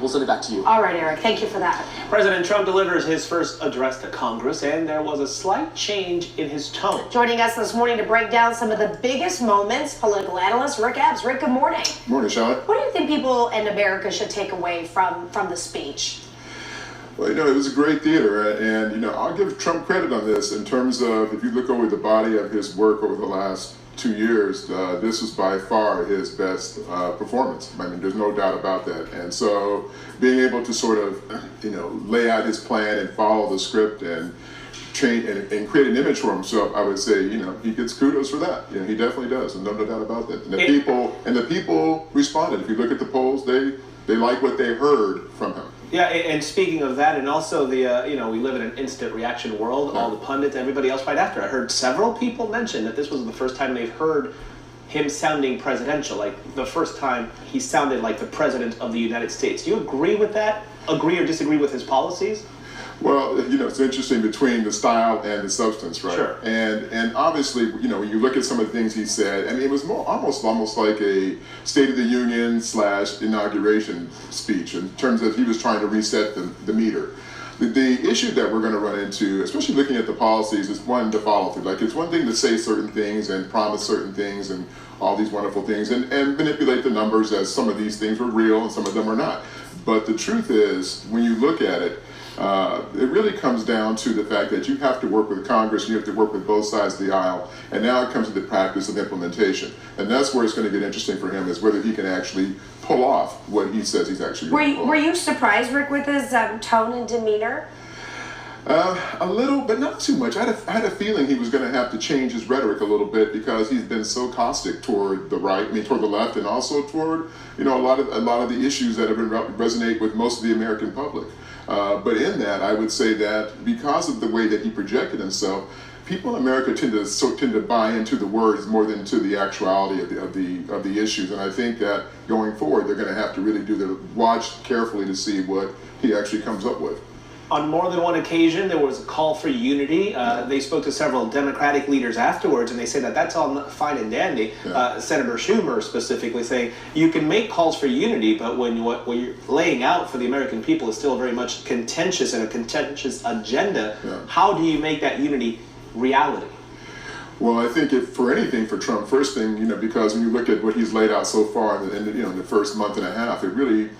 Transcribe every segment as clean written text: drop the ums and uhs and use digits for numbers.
We'll send it back to you. All right, Eric, thank you for that. President Trump delivers his first address to Congress, and there was a slight change in his tone. Joining us this morning to break down some of the biggest moments, political analyst Rick Epps. Rick, good morning. Morning, Charlotte. What do you think people in America should take away from the speech? Well, it was a great theater, and I'll give Trump credit on this in terms of, if you look over the body of his work over the last 2 years, this was by far his best performance. I mean, there's no doubt about that. And so being able to sort of, lay out his plan and follow the script and change and create an image for himself, I would say, he gets kudos for that. He definitely does, and no doubt about that. And the people responded. If you look at the polls, they like what they heard from him. Yeah, and speaking of that, and also the, we live in an instant reaction world, all the pundits, everybody else right after. I heard several people mention that this was the first time they've heard him sounding presidential, like the first time he sounded like the president of the United States. Do you agree with that? Agree or disagree with his policies? Well, it's interesting between the style and the substance, right? Sure. And obviously, when you look at some of the things he said, I mean, it was more almost like a State of the Union / inauguration speech in terms of he was trying to reset the meter. The issue that we're going to run into, especially looking at the policies, is one, to follow through. Like, it's one thing to say certain things and promise certain things and all these wonderful things and manipulate the numbers as some of these things were real and some of them are not. But the truth is, when you look at it, it really comes down to the fact that you have to work with Congress, you have to work with both sides of the aisle, and now it comes to the practice of implementation. And that's where it's going to get interesting for him, is whether he can actually pull off what he says he's actually going to pull off. Were you surprised, Rick, with his tone and demeanor? A little, but not too much. I had a feeling he was going to have to change his rhetoric a little bit because he's been so caustic toward the right, toward the left, and also toward, a lot of the issues that have been resonate with most of the American public. But in that, I would say that because of the way that he projected himself, people in America tend to buy into the words more than to the actuality of the issues. And I think that going forward, they're going to have to really watch carefully to see what he actually comes up with. On more than one occasion, there was a call for unity. They spoke to several Democratic leaders afterwards, and they said that that's all fine and dandy. Yeah. Senator Schumer specifically saying, you can make calls for unity, but when what you're laying out for the American people is still very much contentious and a contentious agenda, how do you make that unity reality? Well, I think for Trump, first thing, because when you look at what he's laid out so far in the first month and a half, it really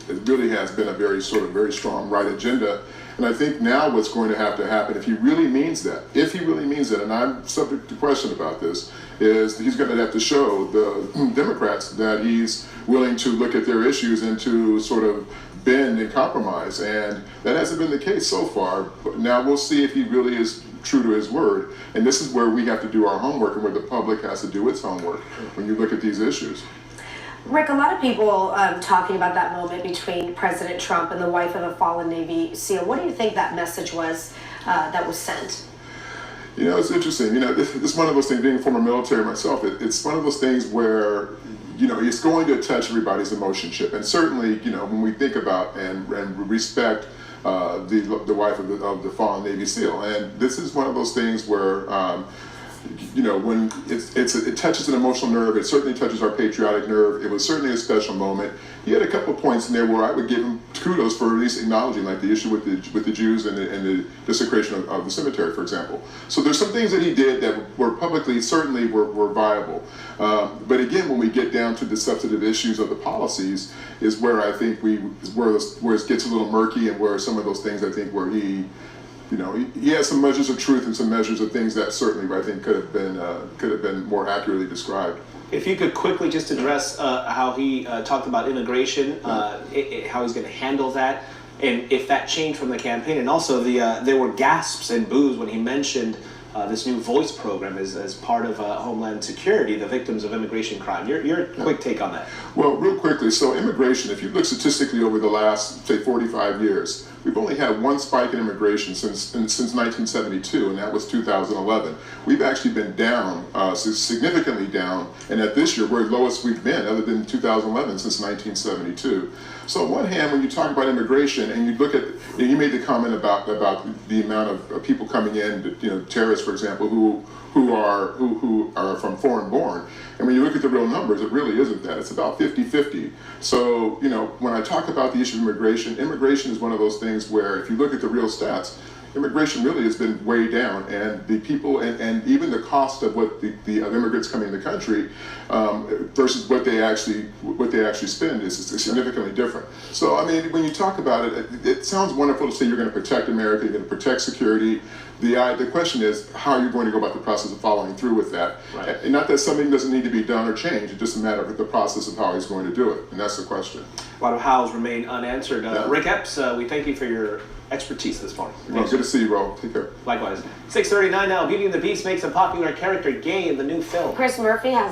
has been a very strong right agenda. And I think now what's going to have to happen, if he really means that, and I'm subject to question about this, is he's going to have to show the Democrats that he's willing to look at their issues and to sort of bend and compromise. And that hasn't been the case so far. But now we'll see if he really is true to his word. And this is where we have to do our homework and where the public has to do its homework when you look at these issues. Rick, a lot of people talking about that moment between President Trump and the wife of a fallen Navy SEAL. What do you think that message was that was sent? It's interesting. It's one of those things, being former military myself, it's one of those things where, it's going to touch everybody's emotionship. And certainly, when we think about and respect the wife of the fallen Navy SEAL. And this is one of those things where, when it touches an emotional nerve, it certainly touches our patriotic nerve. It was certainly a special moment. He had a couple of points in there where I would give him kudos for at least acknowledging, like the issue with the Jews and the desecration of the cemetery, for example. So there's some things that he did that were publicly certainly were viable. But again, when we get down to the substantive issues of the policies, is where I think where it gets a little murky, and where some of those things I think where he has some measures of truth and some measures of things that certainly I think could have been more accurately described. If you could quickly just address how he talked about immigration, how he's going to handle that, and if that changed from the campaign, and also there were gasps and boos when he mentioned this new voice program as part of Homeland Security, the victims of immigration crime. Your quick take on that. Well, real quickly, so immigration, if you look statistically over the last, say, 45 years, we've only had one spike in immigration since 1972, and that was 2011. We've actually been down, significantly down, and at this year, we're the lowest we've been, other than 2011, since 1972. So on one hand, when you talk about immigration, and you look at, you made the comment about the amount of people coming in, terrorists, for example, who who are from foreign born. And when you look at the real numbers, it really isn't that. It's about 50-50. So, you know, when I talk about the issue of immigration is one of those things where if you look at the real stats, immigration really has been way down, and the people and even the cost of what the of immigrants coming in the country versus what they actually spend is significantly different. So I mean, when you talk about it, it sounds wonderful to say you're going to protect America, you're going to protect security. The question is, how are you going to go about the process of following through with that? Right. And not that something doesn't need to be done or changed, it's just a matter of the process of how he's going to do it, and that's the question. A lot of hows remain unanswered. Yeah. Rick Epps, we thank you for your expertise this morning. Well, good to see you, Ro. Take care. Likewise. 6:39 now. Beauty and the Beast makes a popular character gay in the new film. Chris Murphy has